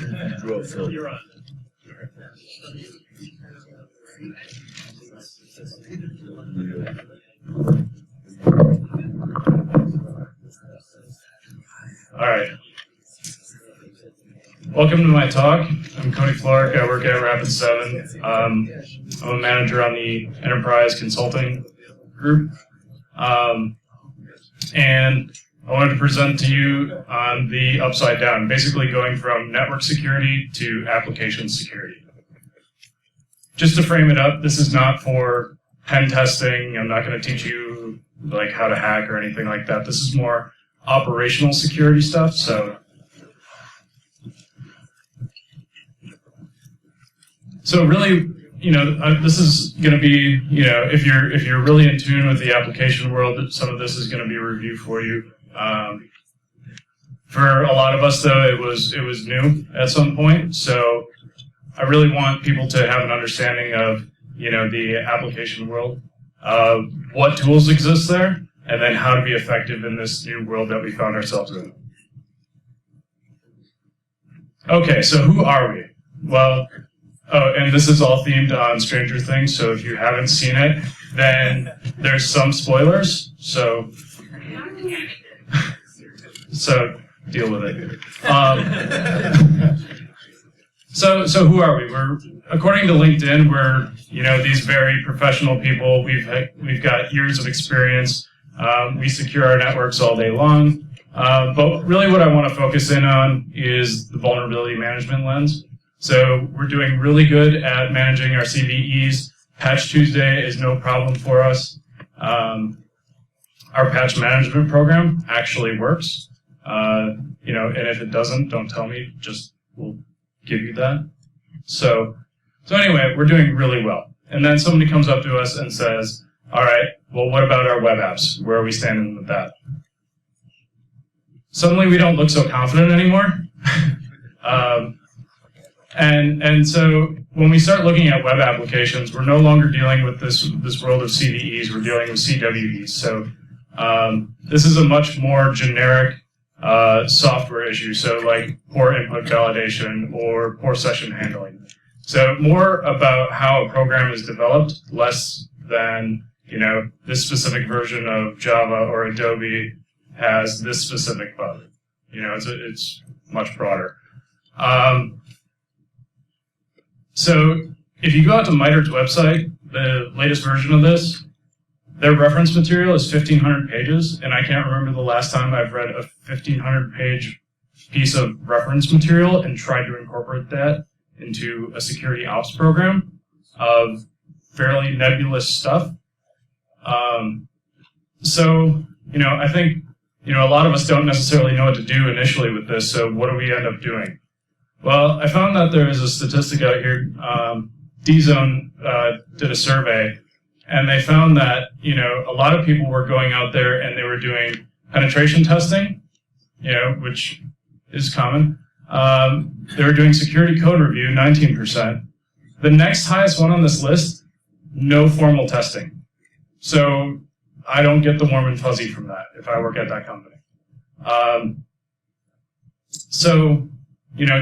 You're on. All right. Welcome to my talk. I'm Cody Florek. I work at Rapid7. I'm a manager on the Enterprise Consulting Group. And I wanted to present to you on the upside down, basically going from network security to application security. Just to frame it up, this is not for pen testing. I'm not going to teach you like how to hack or anything like that. This is more operational security stuff. So really, this is going to be, if you're really in tune with the application world, some of this is going to be a review for you. For a lot of us, though, it was new at some point. So I really want people to have an understanding of, the application world, what tools exist there, and then how to be effective in this new world that we found ourselves in. Okay, so who are we? Well, and this is all themed on Stranger Things, so if you haven't seen it, then there's some spoilers, so deal with it. So who are we? We're, according to LinkedIn, we're these very professional people. We've got years of experience. We secure our networks all day long. But really, what I want to focus in on is the vulnerability management lens. So we're doing really good at managing our CVEs. Patch Tuesday is no problem for us. Our patch management program actually works. And if it doesn't, don't tell me. Just we'll give you that. So anyway, we're doing really well. And then somebody comes up to us and says, all right, well, what about our web apps? Where are we standing with that? Suddenly we don't look so confident anymore. And so when we start looking at web applications, we're no longer dealing with this world of CVEs, we're dealing with CWEs. So this is a much more generic software issue, so like poor input validation or poor session handling. So more about how a program is developed, less than, this specific version of Java or Adobe has this specific bug. It's much broader. So if you go out to MITRE's website, the latest version of this, their reference material is 1,500 pages, and I can't remember the last time I've read a 1,500-page piece of reference material and tried to incorporate that into a security ops program of fairly nebulous stuff. I think, a lot of us don't necessarily know what to do initially with this, so what do we end up doing? Well, I found that there is a statistic out here. DZone did a survey, and they found that, a lot of people were going out there and they were doing penetration testing, which is common. They were doing security code review, 19%. The next highest one on this list, no formal testing. So I don't get the warm and fuzzy from that if I work at that company.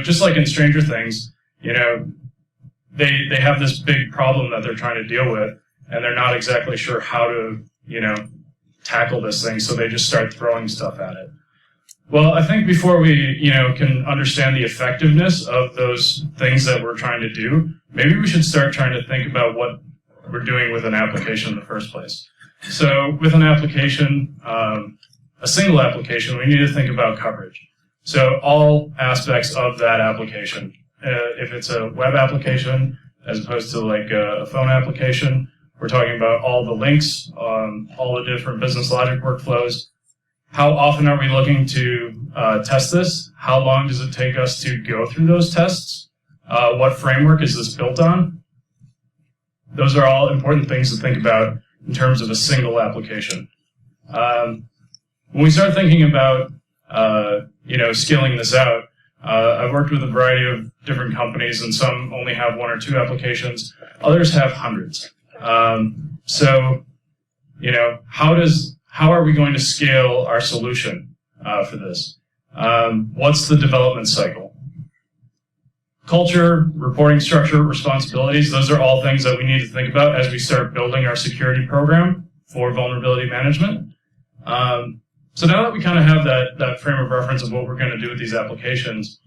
Just like in Stranger Things, they have this big problem that they're trying to deal with, and they're not exactly sure how to, tackle this thing, so they just start throwing stuff at it. Well, I think before we, can understand the effectiveness of those things that we're trying to do, maybe we should start trying to think about what we're doing with an application in the first place. So with an application, a single application, we need to think about coverage. So all aspects of that application. If it's a web application, as opposed to like a phone application, we're talking about all the links, all the different business logic workflows. How often are we looking to test this? How long does it take us to go through those tests? What framework is this built on? Those are all important things to think about in terms of a single application. When we start thinking about scaling this out, I've worked with a variety of different companies, and some only have one or two applications. Others have hundreds. How are we going to scale our solution for this? What's the development cycle? Culture, reporting structure, responsibilities, those are all things that we need to think about as we start building our security program for vulnerability management. So now that we kind of have that frame of reference of what we're going to do with these applications,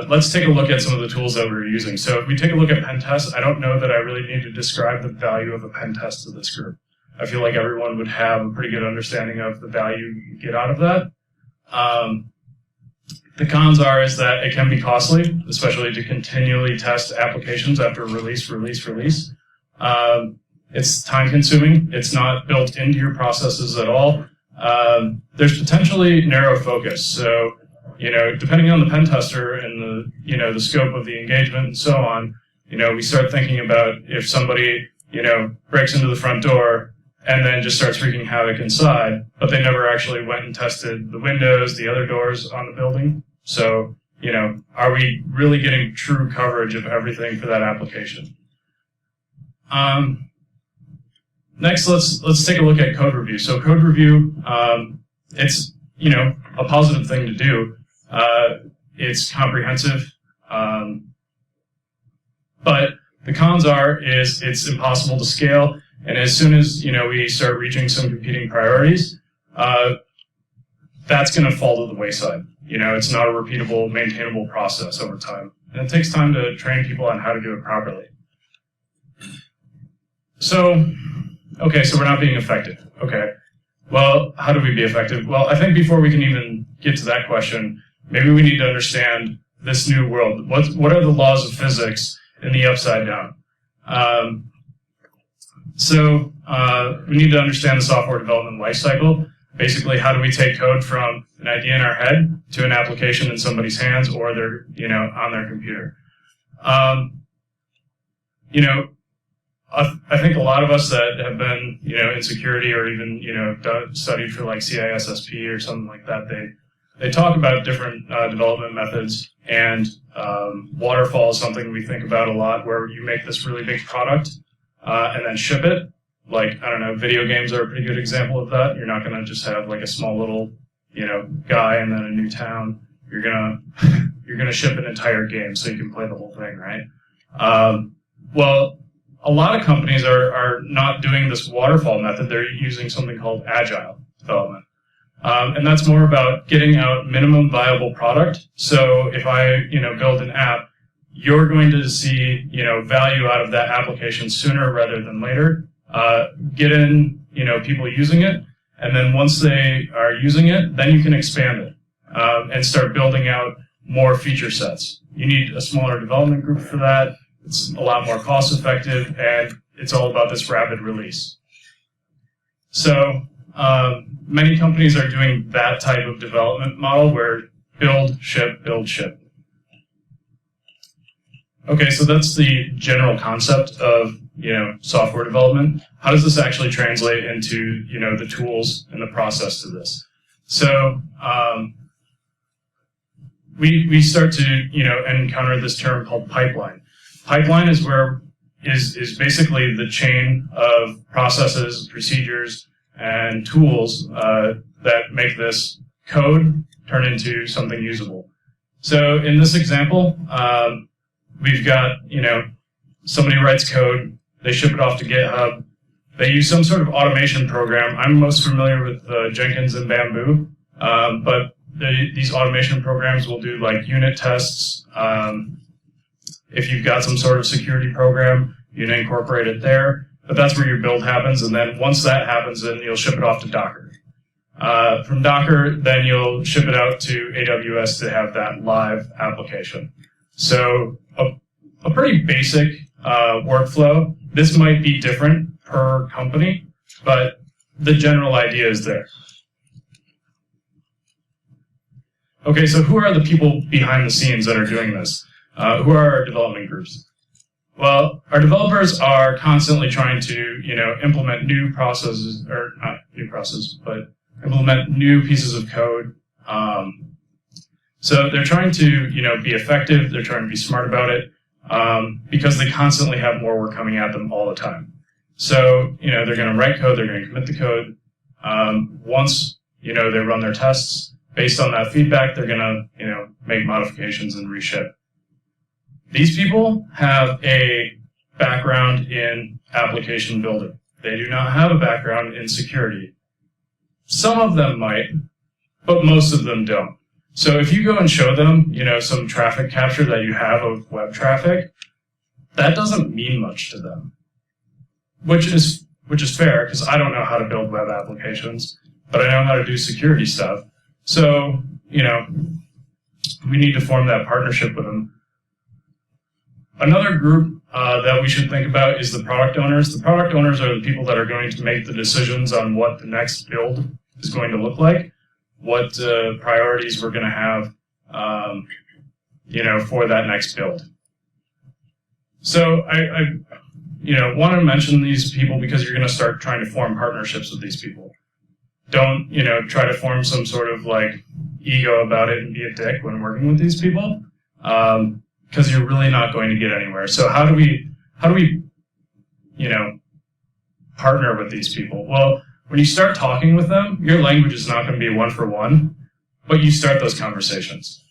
let's take a look at some of the tools that we're using. So if we take a look at pen tests, I don't know that I really need to describe the value of a pen test to this group. I feel like everyone would have a pretty good understanding of the value you get out of that. The cons is that it can be costly, especially to continually test applications after release. It's time consuming. It's not built into your processes at all. There's potentially narrow focus. So, depending on the pen tester and the scope of the engagement and so on, we start thinking about if somebody, breaks into the front door and then just starts wreaking havoc inside, but they never actually went and tested the windows, the other doors on the building. So, are we really getting true coverage of everything for that application? Next, let's take a look at code review. So code review, it's, a positive thing to do. It's comprehensive. But the cons is it's impossible to scale. And as soon as, we start reaching some competing priorities, that's going to fall to the wayside. It's not a repeatable, maintainable process over time. And it takes time to train people on how to do it properly. So, okay, so we're not being effective. Okay. Well, how do we be effective? Well, I think before we can even get to that question, maybe we need to understand this new world. What are the laws of physics in the upside down? So we need to understand the software development lifecycle. Basically, how do we take code from an idea in our head to an application in somebody's hands or their, on their computer? I think a lot of us that have been, in security or even, studied for like CISSP or something like that, they talk about different development methods, and waterfall is something we think about a lot, where you make this really big product and then ship it. Like, I don't know, video games are a pretty good example of that. You're not going to just have like a small little, guy and then a new town. You're gonna ship an entire game so you can play the whole thing, right? Well, a lot of companies are not doing this waterfall method. They're using something called agile development. And that's more about getting out minimum viable product. So if I, build an app, you're going to see, value out of that application sooner rather than later. Get in, people using it. And then once they are using it, then you can expand it, and start building out more feature sets. You need a smaller development group for that. It's a lot more cost effective, and it's all about this rapid release. So many companies are doing that type of development model where build, ship, build, ship. Okay, so that's the general concept of, software development. How does this actually translate into, the tools and the process to this? So we start to, encounter this term called pipeline. Pipeline is basically the chain of processes, procedures, and tools that make this code turn into something usable. So in this example, we've got, somebody writes code, they ship it off to GitHub, they use some sort of automation program. I'm most familiar with Jenkins and Bamboo, but these automation programs will do like unit tests. If you've got some sort of security program, you can incorporate it there. But that's where your build happens, and then once that happens, then you'll ship it off to Docker. From Docker, then you'll ship it out to AWS to have that live application. So a pretty basic workflow. This might be different per company, but the general idea is there. Okay, so who are the people behind the scenes that are doing this? Who are our development groups? Well, our developers are constantly trying to, implement new processes, or not new processes, but implement new pieces of code. So they're trying to, be effective. They're trying to be smart about it, because they constantly have more work coming at them all the time. So, they're going to write code. They're going to commit the code. Once, they run their tests, based on that feedback, they're going to, make modifications and reship. These people have a background in application building. They do not have a background in security. Some of them might, but most of them don't. So if you go and show them, some traffic capture that you have of web traffic, that doesn't mean much to them. Which is fair, because I don't know how to build web applications, but I know how to do security stuff. So, we need to form that partnership with them. Another group that we should think about is the product owners. The product owners are the people that are going to make the decisions on what the next build is going to look like, what priorities we're going to have, for that next build. So I want to mention these people because you're going to start trying to form partnerships with these people. Don't, try to form some sort of ego about it and be a dick when working with these people, because you're really not going to get anywhere. So how do we, partner with these people? Well, when you start talking with them, your language is not going to be one for one, but you start those conversations.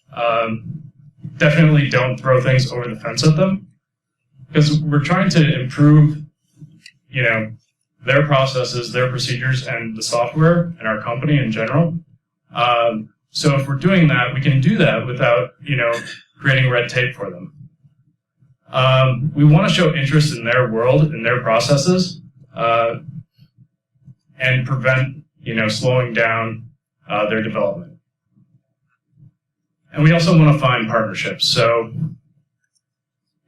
Definitely don't throw things over the fence at them, because we're trying to improve, their processes, their procedures, and the software and our company in general. So if we're doing that, we can do that without, creating red tape for them. We want to show interest in their world, in their processes, and prevent, slowing down their development. And we also want to find partnerships. So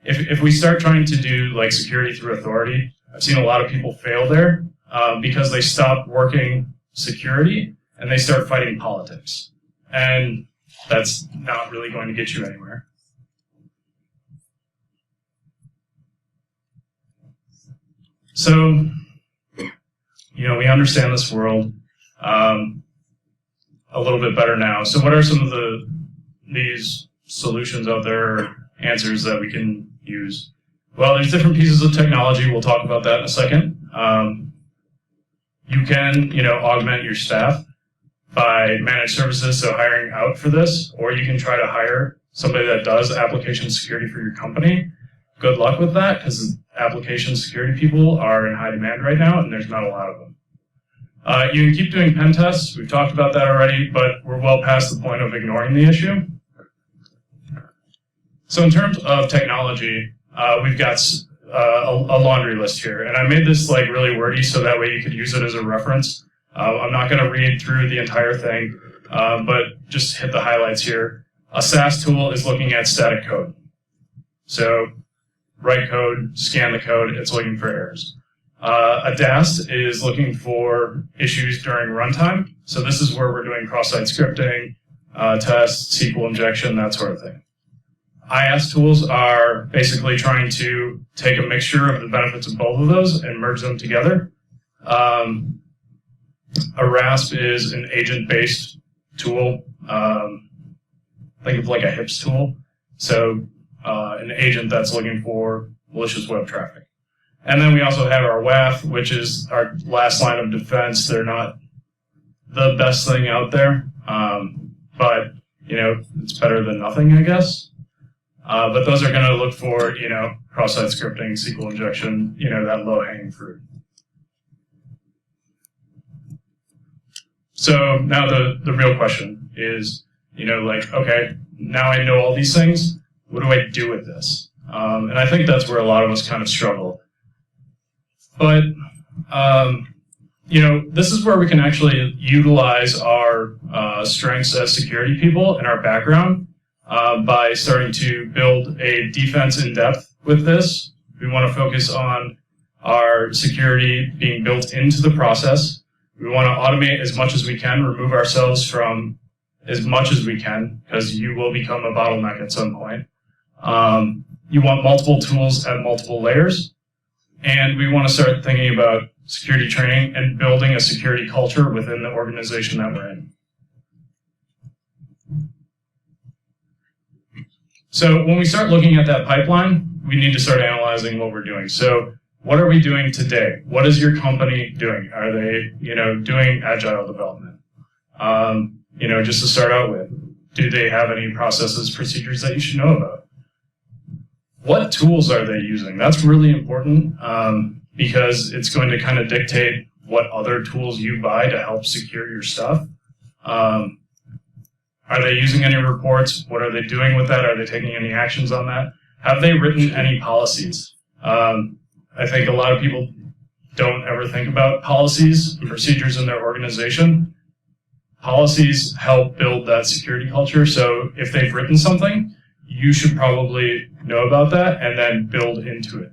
if we start trying to do security through authority, I've seen a lot of people fail there because they stop working security and they start fighting politics. And that's not really going to get you anywhere. So, we understand this world a little bit better now. So what are some of these solutions out there, answers that we can use? Well, there's different pieces of technology. We'll talk about that in a second. You can, augment your staff by managed services, so hiring out for this, or you can try to hire somebody that does application security for your company. Good luck with that, because application security people are in high demand right now, and there's not a lot of them. You can keep doing pen tests. We've talked about that already, but we're well past the point of ignoring the issue. So in terms of technology, we've got a laundry list here, and I made this really wordy so that way you could use it as a reference. I'm not going to read through the entire thing, but just hit the highlights here. A SAS tool is looking at static code. So write code, scan the code, it's looking for errors. A DAST is looking for issues during runtime. So this is where we're doing cross-site scripting, tests, SQL injection, that sort of thing. IaaS tools are basically trying to take a mixture of the benefits of both of those and merge them together. A RASP is an agent-based tool. Think of a HIPS tool. So an agent that's looking for malicious web traffic. And then we also have our WAF, which is our last line of defense. They're not the best thing out there, but it's better than nothing, I guess. But those are going to look for, cross-site scripting, SQL injection, that low-hanging fruit. So now the real question is, okay, now I know all these things. What do I do with this? And I think that's where a lot of us kind of struggle. But, this is where we can actually utilize our strengths as security people and our background. By starting to build a defense in depth with this. We want to focus on our security being built into the process. We want to automate as much as we can, remove ourselves from as much as we can, because you will become a bottleneck at some point. You want multiple tools at multiple layers. And we want to start thinking about security training and building a security culture within the organization that we're in. So when we start looking at that pipeline, we need to start analyzing what we're doing. So what are we doing today? What is your company doing? Are they, doing agile development? Just to start out with, do they have any processes, procedures that you should know about? what tools are they using? That's really important because it's going to kind of dictate what other tools you buy to help secure your stuff. Are they using any reports? What are they doing with that? Are they taking any actions on that? Have they written any policies? I think a lot of people don't ever think about policies and procedures in their organization. Policies help build that security culture. So if they've written something, you should probably know about that and then build into it.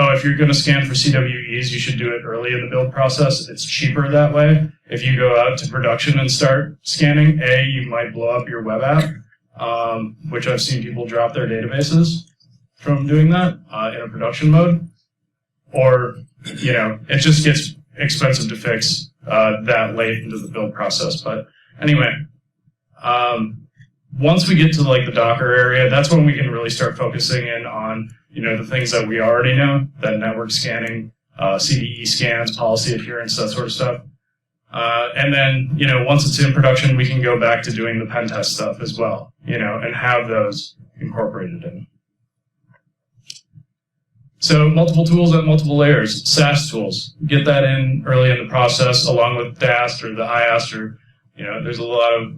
If you're going to scan for CWEs, you should do it early in the build process. It's cheaper that way. If you go out to production and start scanning, you might blow up your web app, which I've seen people drop their databases from doing that in a production mode. Or, it just gets expensive to fix that late into the build process. But anyway, once we get to the Docker area, that's when we can really start focusing in on, the things that we already know, that network scanning, CVE scans, policy adherence, that sort of stuff. And then, once it's in production, we can go back to doing the pen test stuff as well, and have those incorporated in. So multiple tools at multiple layers, SaaS tools. Get that in early in the process along with DAST or the IAST or, there's a lot of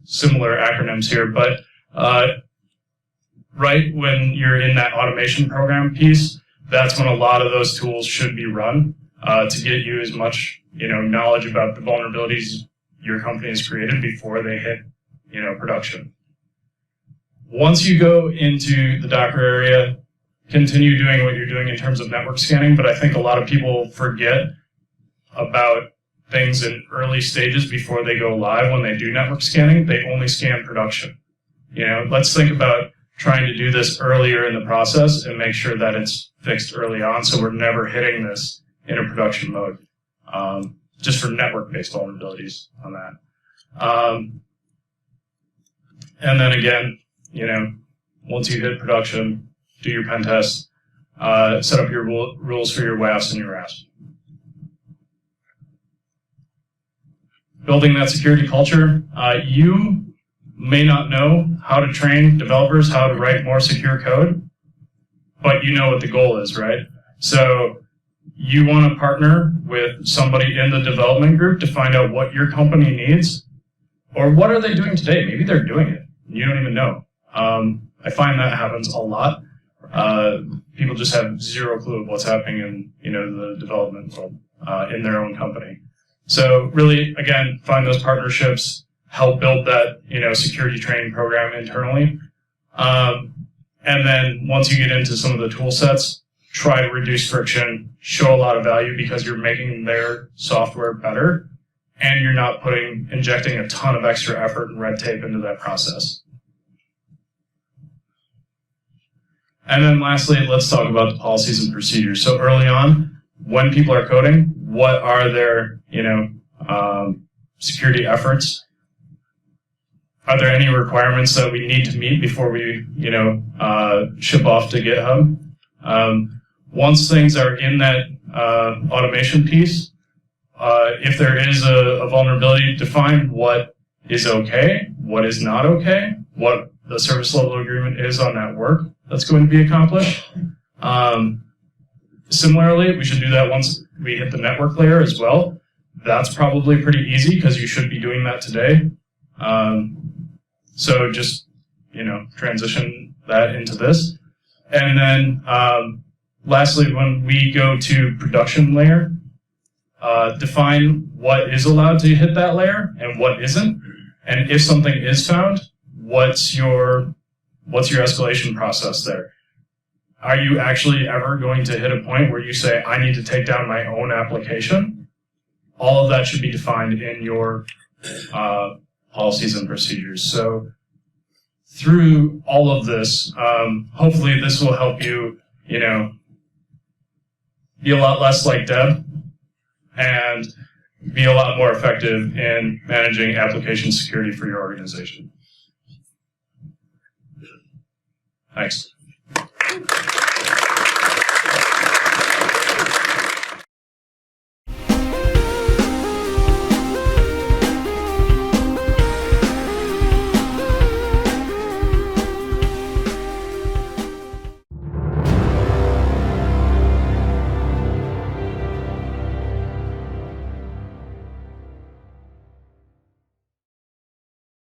similar acronyms here. But right when you're in that automation program piece, that's when a lot of those tools should be run to get you as much, knowledge about the vulnerabilities your company has created before they hit, production. Once you go into the Docker area, continue doing what you're doing in terms of network scanning, but I think a lot of people forget about things in early stages before they go live. When they do network scanning, they only scan production. Let's think about trying to do this earlier in the process and make sure that it's fixed early on so we're never hitting this in a production mode, just for network-based vulnerabilities on that. And then again, once you hit production, do your pen test, set up your rules for your WAFs and your RAFs. Building that security culture. You may not know how to train developers how to write more secure code, but you know what the goal is, right? So you want to partner with somebody in the development group to find out what your company needs, or what are they doing today? Maybe they're doing it. You don't even know. I find that happens a lot. People just have zero clue of what's happening in, the development world, in their own company. So really, again, find those partnerships, help build that, security training program internally. And then once you get into some of the tool sets, try to reduce friction, show a lot of value because you're making their software better and you're not injecting a ton of extra effort and red tape into that process. And then lastly, let's talk about the policies and procedures. So early on, when people are coding, what are their, security efforts? Are there any requirements that we need to meet before we, ship off to GitHub? Once things are in that automation piece, if there is a vulnerability, define what is okay, what is not okay, what the service level agreement is on that work that's going to be accomplished. Similarly, we should do that once we hit the network layer as well. That's probably pretty easy because you should be doing that today. So just, transition that into this. And then lastly, when we go to production layer, define what is allowed to hit that layer and what isn't. And if something is found, what's your escalation process there? Are you actually ever going to hit a point where you say, I need to take down my own application? All of that should be defined in your policies and procedures. So through all of this, hopefully this will help you, be a lot less like Deb and be a lot more effective in managing application security for your organization. Thanks.